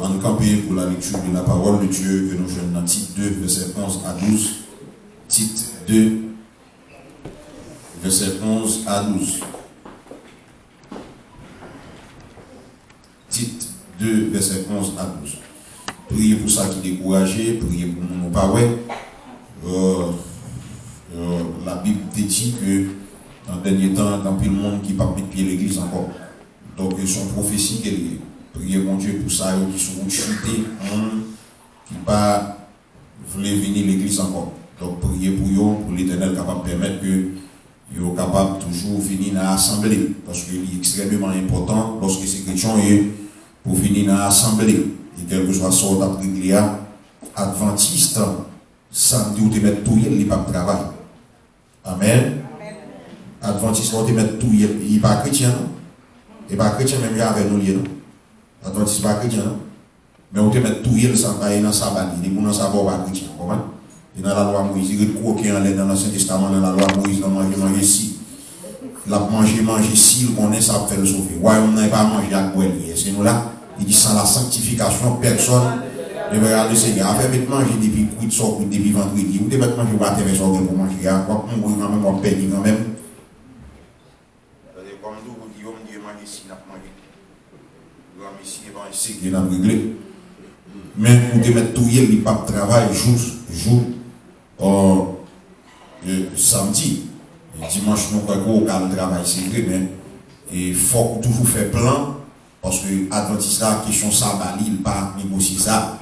En campé pour la lecture de la parole de Dieu que nous jouons dans Tite 2, verset 11 à 12. Tite 2, verset 11 à 12. Tite 2, verset 11 à 12. Priez pour ça qui est découragé, priez pour nous pas ouais. La Bible dit que dans le dernier temps, dans plus le monde qui ne peut pas mettre pied l'église encore. Donc, son prophétie qu'elle est. Priez mon Dieu pour ça, qui sont chutés, qui ne pas voulaient venir l'église encore. Donc, priez pour eux, pour l'Éternel capable de permettre que ils soient capables toujours venir dans l'assemblée. Parce qu'il est extrêmement important lorsque ces chrétiens pour venir dans l'assemblée. Et quel que soit sort d'après adventiste, samedi ou te mettre tout, il n'est pas de travail. Amen. Adventiste, on te mettre tout, il n'est pas chrétien. Il n'est pas chrétien, même avec nous. Adventiste, pas chrétien. Mais on te met tout, il s'en va dans sa bannière. Il est pour savoir pas chrétien. Et dans la loi Moïse, il y a croqué en l'air dans l'Ancien Testament, dans la loi Moïse, dans manger si. La manger si, il connaît ça pour faire le sauver. Ouais, on n'a pas mangé à quoi il c'est nous là. Il dit sans la sanctification, personne ne va regarder le Seigneur. Afin de manger depuis cuit sort, depuis vendredi. Ou de mettre manger pas tes pour manger. Quoi, on mourir quand même, on paye quand même. Comme nous, on dit, on dit manger si, on a mangé. On a ici, on sait qu'il a réglé. Mais pour te mettre tout, il n'y a pas de travail, jour. Samedi, dimanche, nous avons le travail, c'est vrai, mais il faut toujours faire plan, parce que l'Adventiste, la question ça, il ne pas négocier ça.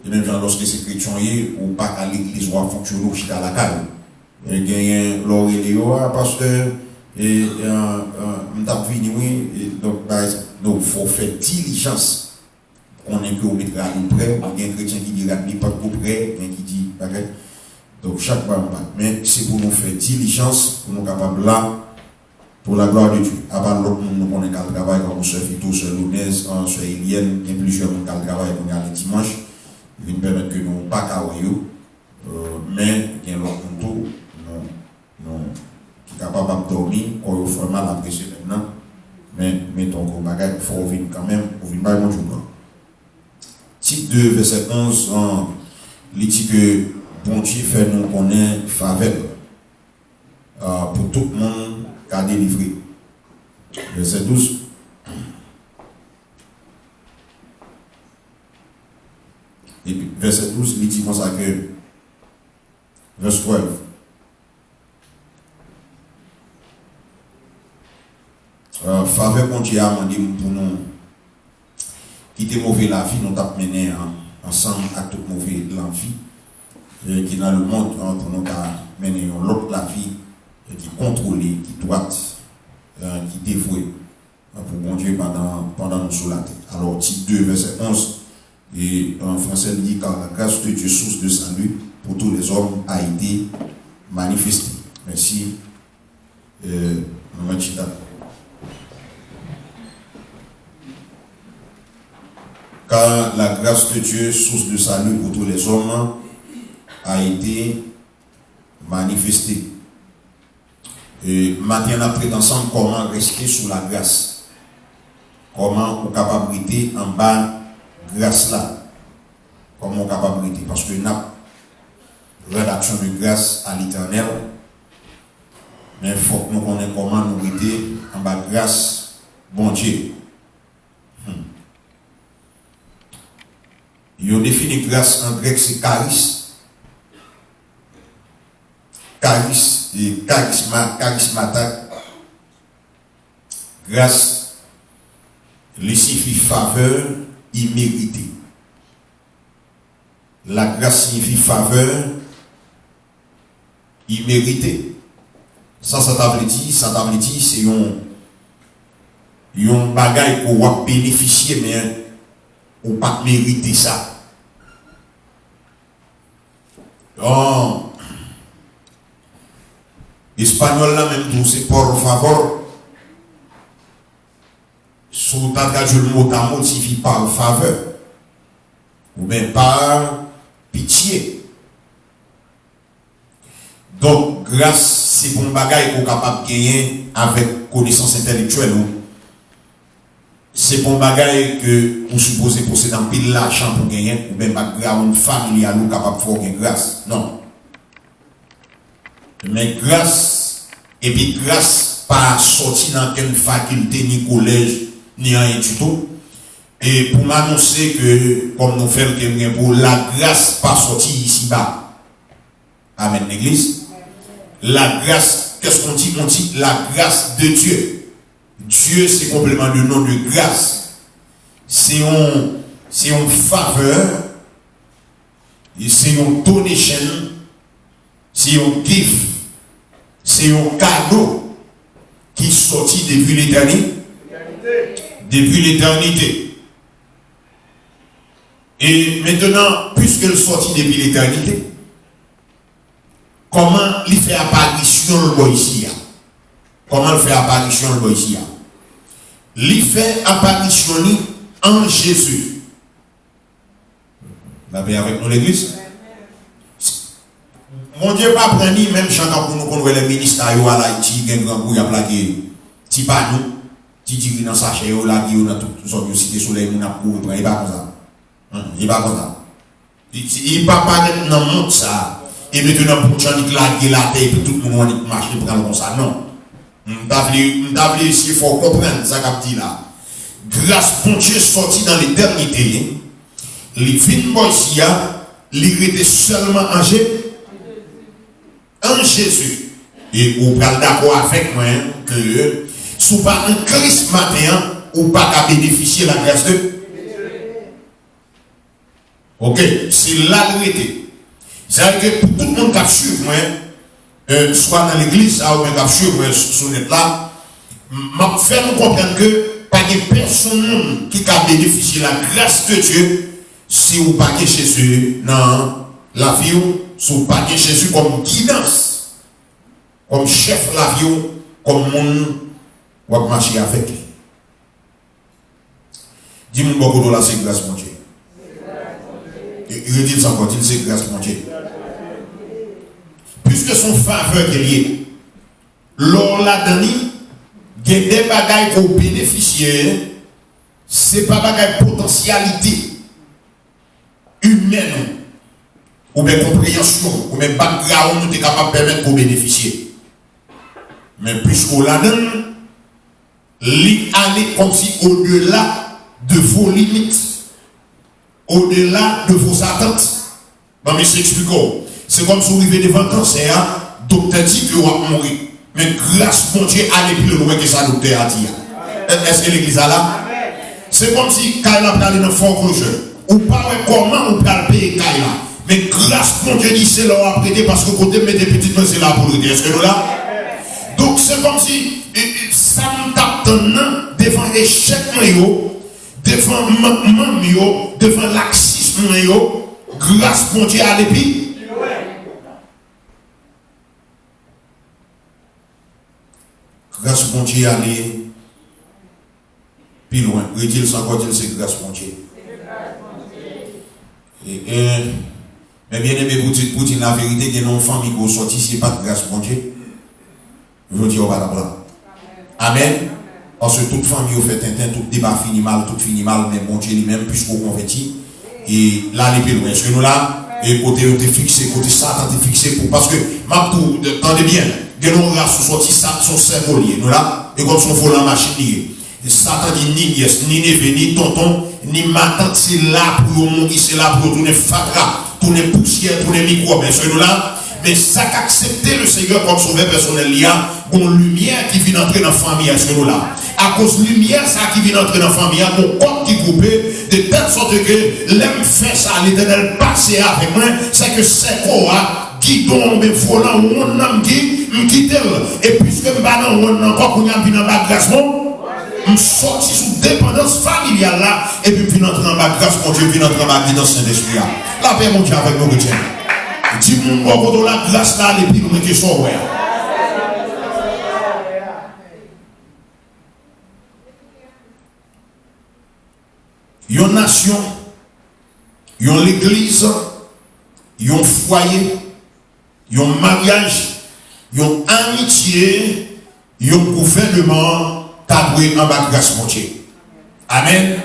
Et même lorsque c'est chrétien, ou pas qu'à l'église ou à fonctionner au à la caille. Il y a un Lauréléo, pasteur, et donc il faut faire diligence. On est que on mettra à nous près, il y a un chrétien qui dit qu'il n'est pas trop près, il y a qui dit, donc chaque fois, mais c'est pour nous faire diligence, pour nous capables là, pour la gloire de Dieu. Avant l'autre monde, nous connaissons le travail, comme Sœur Fito, Sœur Lounès, Sœur Elienne, il y a plusieurs monde qui travaillent pour nous le dimanche, ils vont permettre que nous ne pas kawaïo, mais il y a l'autre monde, qui est capable de dormir, quand il faut mal apprécier maintenant, mais mettons qu'au bagage, il faut venir quand même, pour venir par mon Dieu. Tite 2, verset 11, il dit que bon Dieu fait nous connaître faveur pour tout le monde qui a délivré. Verset 12. Et puis, verset 12, il dit comme ça que, verset 12. Faveur bon Dieu a demandé pour nous quitter mauvais la vie, nous avons mené ensemble à toute mauvaise la vie. Qui dans le monde pour nous mener l'autre la vie qui est contrôlée, qui est droite, qui est dévouée pour bon Dieu pendant nous sur la terre. Alors, Tite 2, verset 11, et en français, il dit car la grâce de Dieu, source de salut pour tous les hommes, a été manifestée. Merci. Car la grâce de Dieu, source de salut pour tous les hommes, a été manifesté. Et maintenant, on apprend ensemble comment rester sous la grâce. Comment on est capable de en bas grâce là. Comment on est capable de parce que nous avons rédaction de grâce à l'Éternel. Mais il faut que nous connaissions comment nous rester en bas grâce, bon Dieu. Il a défini grâce en grec, c'est charis. Charis et charismata. Grâce, il signifie faveur imméritée. La grâce signifie faveur imméritée. Ça t'a dit, c'est un bagage qu'on va bénéficier, mais on ne pas mériter ça. Oh, l'espagnol là même tout, c'est por favor. Sous le mot d'amour signifie par faveur. Ou bien par pitié. Donc, grâce, c'est pour un bagage qu'on est capable de gagner avec connaissance intellectuelle. c'est bon bagaille que vous supposez posséder un pile l'argent pour gagner, ou bien background familial ou capable de faire grâce. Non. Mais grâce, et puis grâce, pas sorti dans quelle faculté, ni collège, ni rien du tout. Et pour m'annoncer que, comme nous faisons le pour la grâce pas sortie ici-bas. Amen, l'église. La grâce, qu'est-ce qu'on dit? On dit la grâce de Dieu. Dieu, c'est complément de nom de grâce. C'est une faveur, c'est une donation, c'est un gift, c'est un cadeau qui sortit depuis l'éternité. Depuis l'éternité. Et maintenant, puisqu'elle sortit depuis l'éternité, comment il fait apparition le ici? Comment il fait apparition le ici? Il fait apparition en Jésus. Vous avez avec nous l'église? Mon Dieu, pas prendre même chantant pour nous connaître les ministres à l'Haïti, il y a un grand coup, il y a plaqué, petit panou, petit diri dans sa chair, là, qui a tout sorte de cité soleil, il a pour il n'est pas comme ça. Il n'est pas comme ça. Il n'est pas dans le monde ça. Et maintenant, pour Tchanik là, il a tête, tout le monde marche pour aller comme ça. Non. M'davle ici, il faut comprendre ça qu'a dit là. Grâce pour Dieu sorti dans l'éternité, les vignes ici, il était seulement en Jésus. Et vous parlez d'accord avec moi que si vous pas un Christ matin, ou pas qu'à bénéficier de la grâce de Dieu. Ok, c'est là le réalité. C'est-à-dire que pour tout le monde qui a suivi moi, soit dans l'église, ou bien qui a suivi moi sur le net là, m'a fait nous comprendre que pas de personne qui a bénéficié de la grâce de Dieu si vous pas que Jésus dans la vie, si vous pas que Jésus comme guidance, comme chef de la vie, comme monde ou à marcher avec lui. Dis-moi beaucoup de la c'est grâce mon Dieu. Il dit ça encore, il c'est grâce mon Dieu. Puisque son faveur est lié, lors la dernière, il y a des bagailles pour bénéficier, ce n'est pas bagaille potentialité humaine, ou bien compréhension, ou bien background, nous sommes capables de permettre pour bénéficier. Mais puisqu'on l'a donné, aller comme si au-delà de vos limites, au-delà de vos attentes. Non, mais s'expliquons. C'est comme si vous arrivez devant le cancer, docteur dit que vous allez mourir. Mais grâce mon Dieu, allez plus loin que ça, docteur a dit. Est-ce que l'église a là? C'est comme si Kaila peut aller dans le fort jeu. Ou pas comment on peut payer Kaila. Mais grâce mon Dieu dit c'est là où on a prêté parce que côté met des petites mains, c'est là pour le dire. Est-ce que nous là? Donc c'est comme si ça me tape devant l'échec, devant mamio, devant laxisme, grâce mon Dieu à l'épi. Grâce mon Dieu à aller plus loin. Redire sans quoi dire c'est grâce mon Dieu. Mais bien aimé pour dire la vérité, qu'il y a une famille qui est sortie, c'est pas de grâce mon Dieu. Je dis au bas. Amen. Parce que toute famille au fait tintin, tout débat finit mal, tout finit mal, mais mon Dieu lui-même, puisqu'on convertit, et là, les plus loin. Est-ce que nous là, et côté où t'es fixé, côté Satan t'es fixé pour, parce que, ma tout, attendez bien, que nous races sorti ça, son cerveau lié, nous là, et comme son volant machine lié. Satan dit ni nièce, ni neveu, ni tonton, ni ma tante, c'est là pour mourir, c'est là pour tourner fatra, tourner poussière, tourner microbes. Est-ce que nous là, mais ça qu'accepter le Seigneur comme sauveur personnel, il y a une lumière qui vient entrer dans la famille, est-ce que nous là? À cause de la lumière, ça qui vient entrer dans la famille, il y a mon corps qui coupe, de telle sorte que l'aime fait ça, l'éternel passe avec moi, c'est que c'est quoi, qui tombe, volant, on n'a qui me quitte, et puisque je ne encore qu'on a vu dans la grâce, je suis sorti sous dépendance familiale là, et puis je entrer dans la grâce, mon Dieu, puis entrer dans la guidance Saint-Esprit. La paix, mon Dieu, avec nous, chrétiens. Dis-moi, quand la grâce là, les puis nous mettons son ouais. Une nation, une église, un foyer, un mariage, une amitié, un gouvernement, t'as en bas de grâce, mon Dieu. Amen.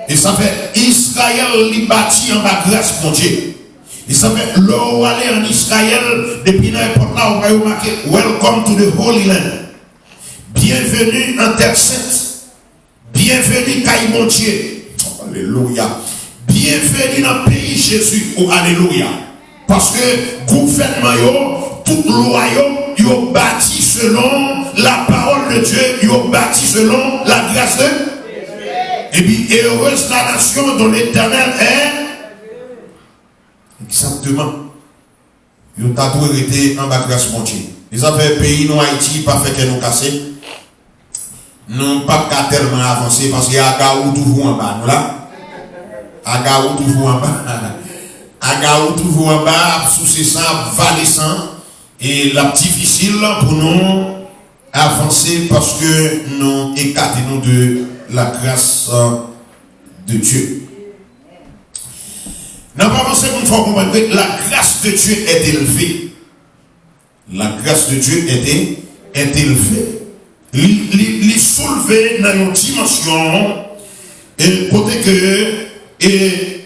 Et ça fait Israël li bâti en bas grâce pour Dieu. Et ça fait l'eau aller en Israël depuis n'importe là, on va y marquer Welcome to the Holy Land. Bienvenue en terre sainte. Bienvenue Caï mon Dieu. Alléluia. Bienvenue dans le pays Jésus. Oh, alléluia. Parce que gouvernement, toute loi, yo bâti selon la parole de Dieu, yo bâti selon la grâce de Dieu. Et puis, heureuse la nation dont l'Éternel est. Exactement. Yo t'a tout été en bas grâce mon Dieu. Les affaires pays, nous Haïti, pas fait que nous casser. Nous pas tellement avancé parce qu'il y a Agaou toujours en bas. Nous là. Agaou toujours en bas. Agaou toujours en bas, sous ces sangs valissants. Et la difficile pour nous avancer parce que nous écartons de la grâce de Dieu. Nous avons avancé pour nous faire comprendre que la grâce de Dieu est élevée. La grâce de Dieu est élevée. Il soulevé dans une dimension et côté que et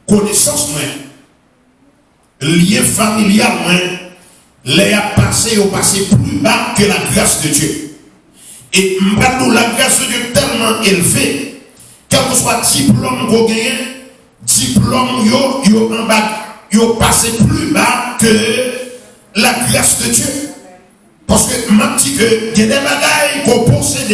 connaissance lien familial les a passé au passé plus bas que la grâce de Dieu. Et la grâce de Dieu est tellement élevée, quel que soit diplôme qu'on gagne, diplôme yo passé plus bas que la grâce de Dieu. Parce que m'a dit que il y a des bagailles qu'on possède,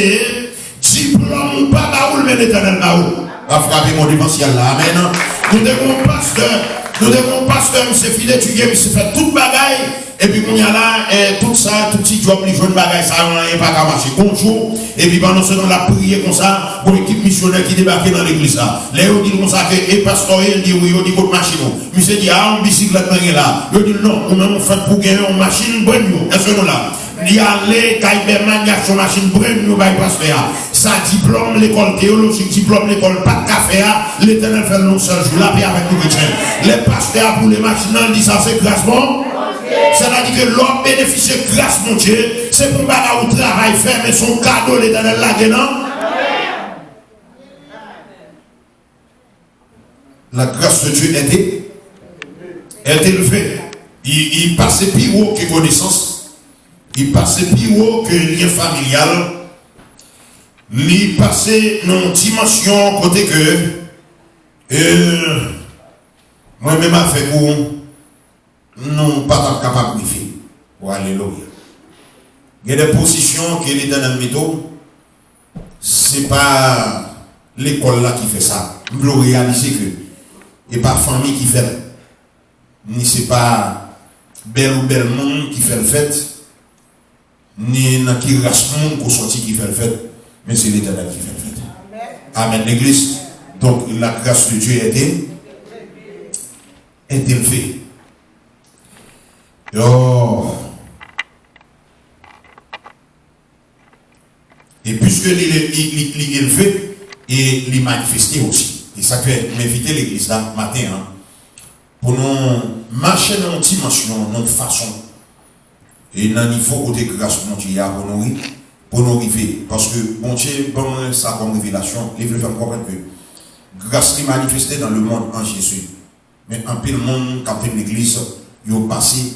diplôme ou pas baoul, mais l'éternel baoul. Va frapper mon démentiel là. Amen. Nous devons pasteur, c'est fidèle étudier, mais c'est fait toute bagaille. Et puis, on y a là, tout ça, tout petit job, les jeunes bagailles, ça n'a pas qu'à marcher. Bonjour. Et puis, pendant ce temps, la prière comme ça, pour l'équipe missionnaire qui débarque dans l'église là. Là, on dit comme ça, que, et pasteur, il dit oui, on dit votre machine. Monsieur dit, ah, on bicyclette là. Il dit non, on a fait pour gagner une machine bonne. Est-ce que nous là? Il y a les Kaïberman, il y a son machine bonne, nous, by pasteur. Ça diplôme, l'école théologique, diplôme, l'école pas de café, l'éternel fait le seul jour, la paix avec nous chrétiens. Les pasteurs pour les machines, ils disent ça, c'est grâce bon. C'est-à-dire que l'homme bénéficie de grâce, mon Dieu. C'est pour pas au travail faire, mais son cadeau, l'éternel là dedans. La grâce de Dieu est élevée. Il passe plus haut que connaissance. Il passe plus haut que lien familial. Il passe dans une dimension côté que moi-même avec vous. Non, pas capable de faire. Oh, alléluia. Il y a des positions que l'Éternel met. Ce n'est pas l'école là qui fait ça. Nous devons réaliser que ce n'est pas la famille qui fait. Ni ce n'est pas bel ou bel monde qui fait le fait. Ni qui race monde qui sorti qui fait le fait. Mais c'est l'Éternel qui fait le fait. Amen. L'église. Donc la grâce de Dieu est élevée. Oh. Et puisque il est élevé et il est manifesté aussi. Et ça fait m'inviter l'église là matin pour nous marcher dans une dimension, dans une façon. Et dans le niveau côté grâce pour nous arriver. Parce que bon Dieu, bon ça comme révélation, il veut faire comprendre que grâce est manifestée dans le monde en Jésus. Mais en pile monde, quand l'église, il a passé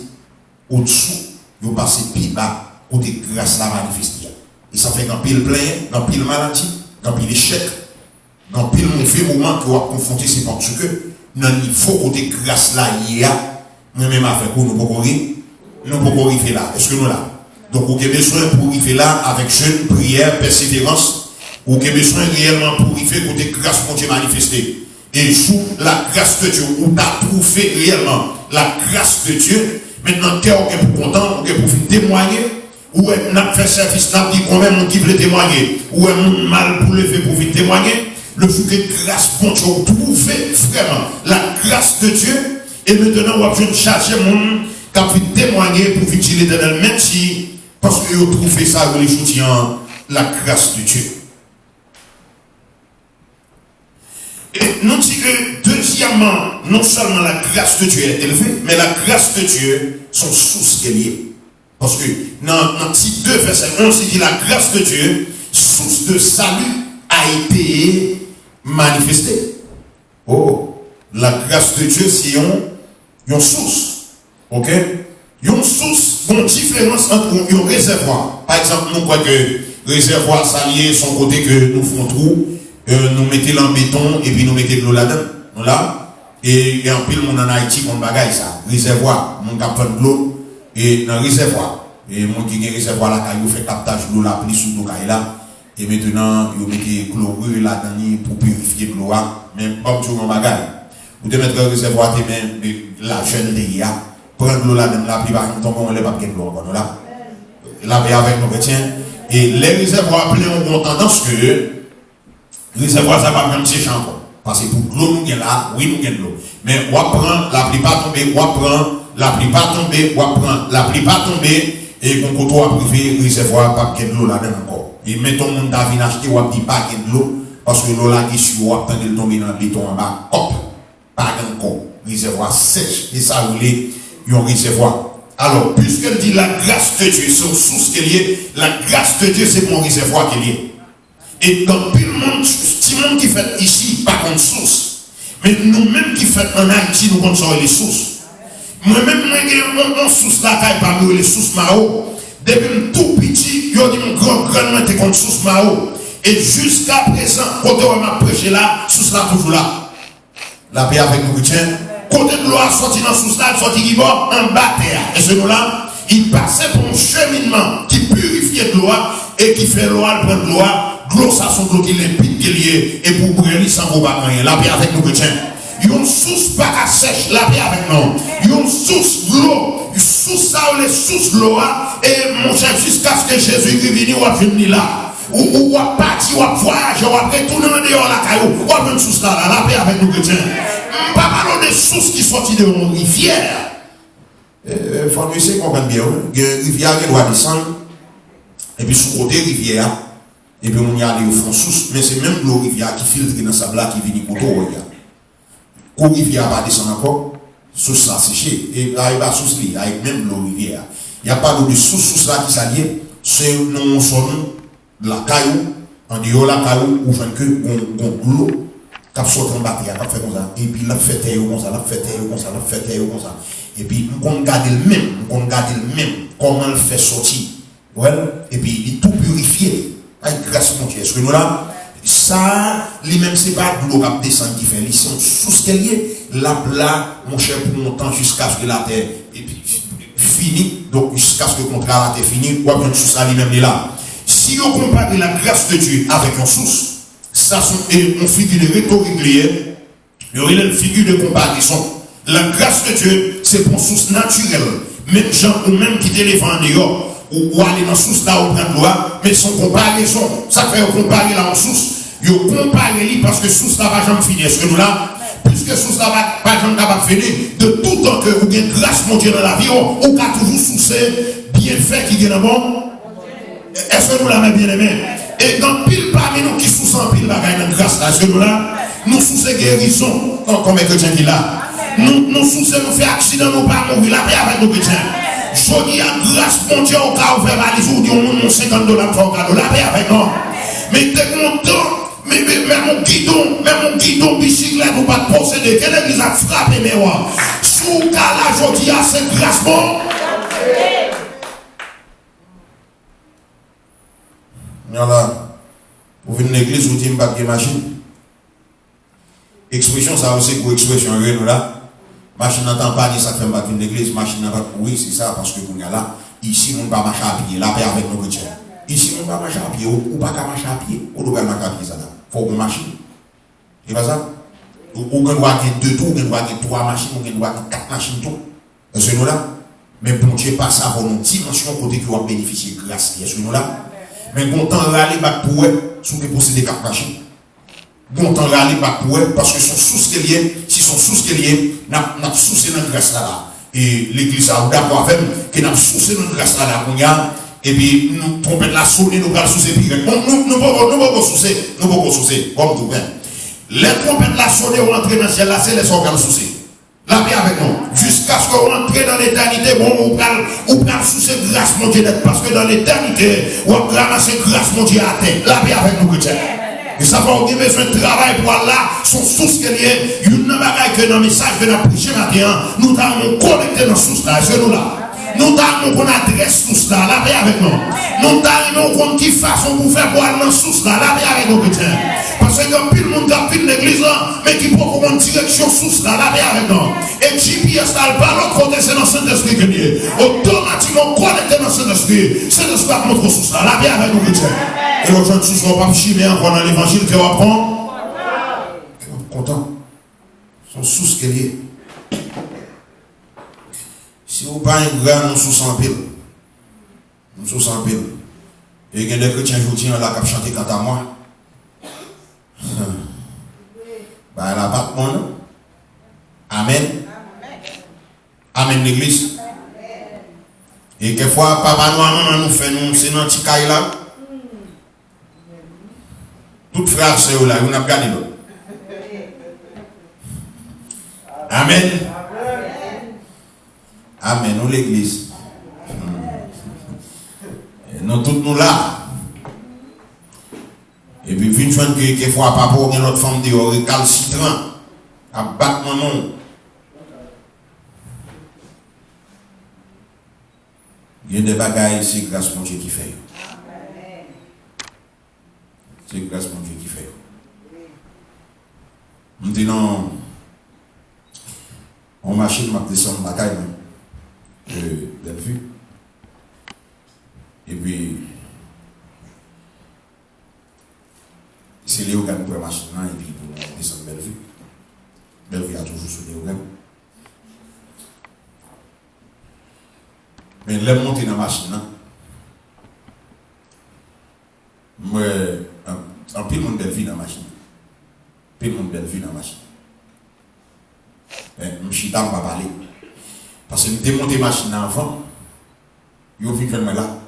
au-dessous, il a passé plus bas, côté grâce la manifestée. Et ça fait qu'en pile plein, dans pile maladie, dans pile échec, dans pile mauvais moment que vous avez confronté, c'est parce que dans le niveau côté grâce là, il y a, nous-mêmes avec vous, nous ne pouvons pas arriver là. Est-ce que nous là? Donc, vous avez besoin pour arriver là avec jeûne, prière, persévérance, vous avez besoin réellement pour arriver côté grâce pour Dieu manifester. Et sous la grâce de Dieu, où tu as trouvé réellement la grâce de Dieu, maintenant, cœur est pour content, est pour témoigner, ou n'a fait service, n'a dit combien de monde qui veut témoigner, ou est mal pour lever pour témoigner, le jour que grâce pour Dieu, trouver vraiment la grâce de Dieu, et maintenant, on va chercher mon qui a témoigner pour utiliser l'éternel, même si, parce que vous trouvez ça, vous les soutient la grâce de Dieu. Et nous disons que, deuxièmement, non seulement la grâce de Dieu est élevée, mais la grâce de Dieu, son source est liée. Parce que dans Tite 2, verset 11, il dit la grâce de Dieu, source de salut à a été manifestée. Oh, la grâce de Dieu, c'est une source. Ok? Une source, une différence entre un réservoir. Par exemple, nous croyons que réservoir salier, son côté que nous faisons trou, nous mettons en béton et puis nous mettons de l'eau là-dedans. Là. Et en pile, mon en Haïti, on bagaille ça. Réservoir, mon cap de l'eau, et dans le réservoir. Et mon qui est réservoir là, quand il fait captage de l'eau là, pris sous l'eau là. Et maintenant, il met chlorure là-dedans pour purifier l'eau. Mais comme tu en bagaille. Vous devez mettre le réservoir, la jeune de prendre l'eau là-dedans, la plupart du temps, on ne va pas gagner l'eau encore là. Laver avec nos chrétiens. Et les réservoirs pleins ont tendance que les réservoirs, ça va prendre sécher encore. Parce que pour l'eau, nous gagnons là, oui, nous gagnons l'eau. Mais on prend la plupart tomber, on prend la plupart tomber, on prend la plupart tomber, et qu'on côtoie privé, réservoir, pas de l'eau là-dedans encore. Et mettons mon David acheter, on dit pas de l'eau, parce que l'eau là qui suit, on attend de tomber dans le béton en bas, hop, pas encore. Réservoir sèche, et ça roule, un réservoir. Alors, puisqu'elle dit la grâce de Dieu, c'est une source qui est liée, la grâce de Dieu, c'est mon réservoir qui est lié. Et dans tout le monde, si le monde qui fait ici, pas contre source, mais nous-mêmes qui faisons en Haïti, nous connaissons les sources. Moi-même, j'ai une source là, parmi les sources Mao. Depuis tout petit, je dis mon grand-grand, était contre source Mao. Et jusqu'à présent, quand on m'a prêché là, source là toujours là. La paix avec nous, chrétiens. Côté de l'eau a sorti dans source là, sorti qui va en bas terre. Et ce là, il passait pour un cheminement qui purifiait de l'eau et qui fait l'eau, prendre l'eau. L'eau, ça sont l'eau qui est limpide, qui est liée, et pour brûler, ça ne va pas rien. La paix avec nous, chrétiens. Il y a une source pas à sèche, la paix avec nous. Il y a une source de l'eau, une source ça, les sources de l'eau, et mon cher, jusqu'à ce que Jésus est venu, ou a venu là. Ou a parti, ou a voyagé, ou a retourné en dehors la caillou, ou a une source là, la paix avec nous, chrétiens. Pas mal de sources qui sortent de une rivière. Il faut que vous compreniez bien, une rivière qui doit descendre, et puis sous côté rivière, et puis on y a des fonds sources, mais c'est même l'eau rivière qui filtre dans sa blague qui vient côté rivière. Quand la rivière va descendre encore, source là séché, et là il va source là, avec même l'eau rivière. Il n'y a pas de source là qui s'allie, c'est non son la caillou, en dehors la caillou, ou que l'eau, qui sort en bas, qui fait comme ça, et puis la fait comme ça, la fait comme ça, la fait comme ça. Et puis on garde le même, comment le fait sortir. Et puis il est tout purifié. Avec grâce mon Dieu. Est-ce que nous là, ça, lui-même, c'est pas de l'eau qui descend qui fait. Ils sont sous ce qu'elle est, là, mon cher, pour longtemps, jusqu'à ce que la terre est finie. Donc, jusqu'à ce que le contrat la terre finit, ou bien une source lui-même est là. Si on compare la grâce de Dieu avec une source, ça, c'est une figure de rhétorique liée, il y a une figure de comparaison. La grâce de Dieu, c'est pour une source naturelle. Même gens, ou même qui téléphone en dehors, ou aller dans la source là ou prendre loi, mais son comparaison, ça fait comparer là en source, il compare parce que source là va jamais finir. Est-ce que nous là, puisque source là va pas jamais capable finir, de tout temps que vous avez grâce mon Dieu dans la vie, ou qu'a toujours sourcé bien fait qui est bon. Est-ce que nous là, mes bien-aimés? Et dans pile parmi nous qui sous en pile bagaille dans grâce là, est-ce que nous là, nous sous ces guérisons, comme les chrétiens qui là, nous sous ces nous fait accident, nous pas mourir la paix avec nos chrétiens. Je dis à grâce, mon Dieu, au cas où faire valise, ou dit on monte $50 pour un cadeau, la paix avec moi. Mais t'es content, mais mon guidon bicyclette, ou pas de posséder, quelle église a frappé mes rois. Sous cas là, je dis à cette grâce, bon. Voilà, vous venez à l'église, vous dites, pas de machine. Expression, ça aussi, pour expression, là. Machine n'entend pas, ça fait battre une église, machine n'a pas. Oui, c'est ça, parce que vous êtes là. Ici, on ne va pas marcher à pied, la paix avec nos chrétiens. Ici, on ne va pas marcher à pied, ou pas marcher à pied. On doit marcher à pied, ça là. Il faut une machine. C'est pas ça? Ou on doit avoir 2 tours, on doit avoir 3 machines, on doit avoir 4 machines tout. Est-ce que nous là? Mais bon Dieu, pas ça, pour une dimension côté qui va bénéficier de grâce. Est-ce que nous là? Mais bon temps, râler, pour eux, sous les posséder 4 machines. Bon temps râler pas pour eux, parce que son source qui est liée, si son source qui est liée, n'a source dans la grâce là. Et l'église a d'accord avec que n'a source dans la grâce là, qu'on y a, et puis nous trompette la sonner, nous allons sourcer pire. Nous ne pouvons sourcer, comme tout bien. Les trompettes la sonner ou entrer dans le ciel là, c'est les organes sourcer. La paix avec nous. Jusqu'à ce qu'on rentre dans l'éternité, bon, on peut sourcer grâce mon Dieu, parce que dans l'éternité, on va ramasser grâce mon Dieu à terre. La paix avec nous, chrétiens. Et ça va avoir besoin de travail pour Allah, son source qui est une bagaille que dans le message que nous avons prêché matin, nous avons connecté dans source là, est-ce que nous là? Nous avons qu'on adresse source là, la paix avec nous. Nous avons qu'on qui façon pour faire boire dans source là, la paix avec nous, chrétiens. Parce que plus le monde qui a pris l'église, mais qui peut avoir une direction source là, la paix avec nous. Et GPS là, pas l'autre côté, c'est dans Saint-Esprit que est. Automatiquement connecté dans Saint-Esprit. Saint-Esprit va notre source là, la paix avec nous, chrétiens. Et l'autre chose, source, on va pas chimer encore dans l'évangile que on va prendre. Content. Son source qu'elle est. Si vous pas un grand, nous sous en pile. Nous sous en pile. Et il y a des chrétiens qui ont la cap chanter quant à moi. Ben, elle n'a pas de monde. Amen. Amen, l'église. Et quelquefois, papa nous fait nous, c'est dans petit caille là. Tout frère, c'est là, on a gardé l'autre. Amen. Amen, nous l'église. Nous tous nous là. Et puis, une fois que quelquefois, papa, ou une autre femme dit, récalcitrant, à battre mon nom. Il y a des bagailles, c'est grâce à mon Dieu qui fait. C'est grâce à mon Dieu qui fait. Maintenant, on machine m'a descendu la caille de Bellevue. Et puis, c'est Léo qui a pris la machine et puis pour descendre Bellevue. Bellevue a toujours soudé au même. Mais l'aime monter dans la machine. Moi, un peu de monde Bellevue dans la machine. Peu de monde Bellevue dans la machine. Je suis dans ma parler. Parce que je démonte la machine avant. Je viens de me là.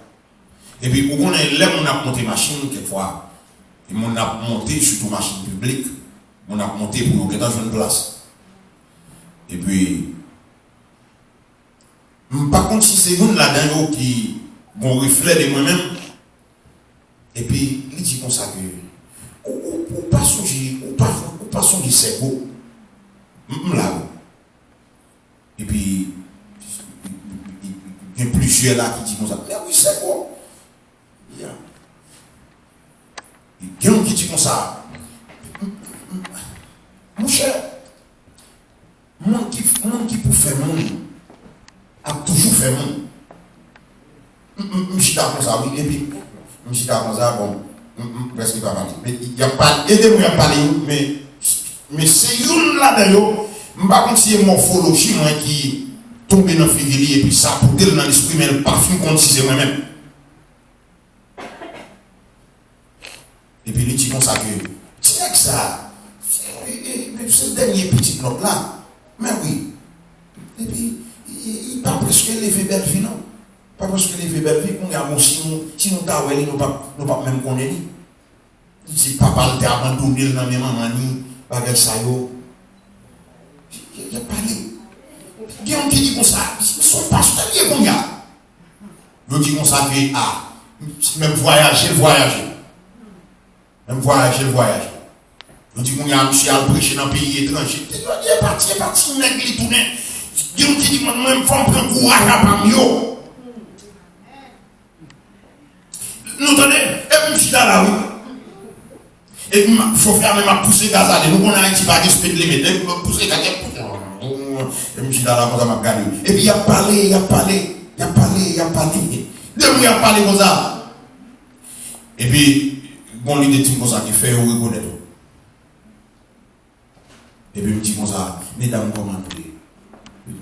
Et puis, où on est là, on a monté la machine quelquefois. Et on a monté surtout la machine publique. On a monté pour nous dans une place. Et puis, par contre, si c'est une là-dedans qui vont reflet de moi-même, et puis, il dit comme ça que, ou pas songer cerveau, là. Et puis, il y a plusieurs là qui disent comme ça, mais oui, c'est quoi? Il y a un qui dit comme ça, mon cher, monde qui peut faire monde, a toujours fait monde. Je suis d'accord comme ça, oui, et puis, je suis d'accord comme ça, bon, presque pas parler. Mais il n'y a pas, aidez-moi à parler, mais c'est une là d'ailleurs, je ne sais pas si c'est morphologie moi, qui tombe dans le figuier et puis ça pour dans l'esprit, mais le parfum comme si c'est moi-même. Et puis il dit comme ça que, tiens que ça, c'est le dernier petit bloc là, mais oui. Et puis, il pas presque l'effet belle vie, non? Pas presque l'effet belle vie, qu'on a bon, si nous t'avons nous pas même connaître. Il dit, papa, il t'a abandonné dans mes mamans, baguette ça yo. Il a parlé. Il y a un qui dit comme ça, son pasteur, il est comme ça. Il dit comme ça que, ah, même voyager. Même voyager. Il dit qu'on y a monsieur à prêcher dans le pays étranger. Il est parti, il tourne. Il dit que moi, même femme prend courage à pas mieux. Nous tenons, et puis je suis là, oui. Et il faut faire même pousser gaz à nous, on a un petit peu de speed limit. Et pousser gaz à et je suis là, comme ça, m'a gagné. Et puis il a parlé. Deux mois, il a parlé comme ça. Et puis, bon, lui, des petits comme ça qui fait reconnaître. Et puis, il me dit comme ça, mesdames, comment prier? Je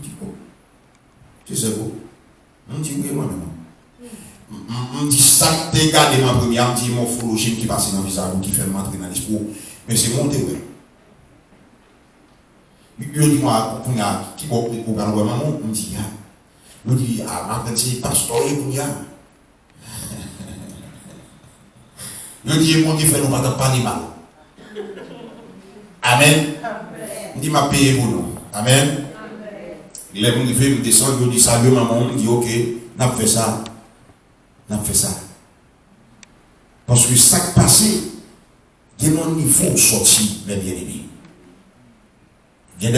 dis, oh, tu sais quoi? Je dis, oui, moi-même. Je dis, ça, t'es gardé ma première, je dis, mon morphologie qui passe dans le visage, qui fait m'entrer dans l'esprit. Mais c'est monté, oui. Je dis, moi, qui va pour maman, je dis, je dis, ah, ma petite pasteur, je dis, mon Dieu, fait nous pas parler mal. Amen. Je dis, ma paye pour nous. Amen. Les gens qui me descendent, je dis, salut maman, je dis, ok, n'a fait ça. Parce que ça qui passé, Dès mon niveau sorti, mes bien-aimés.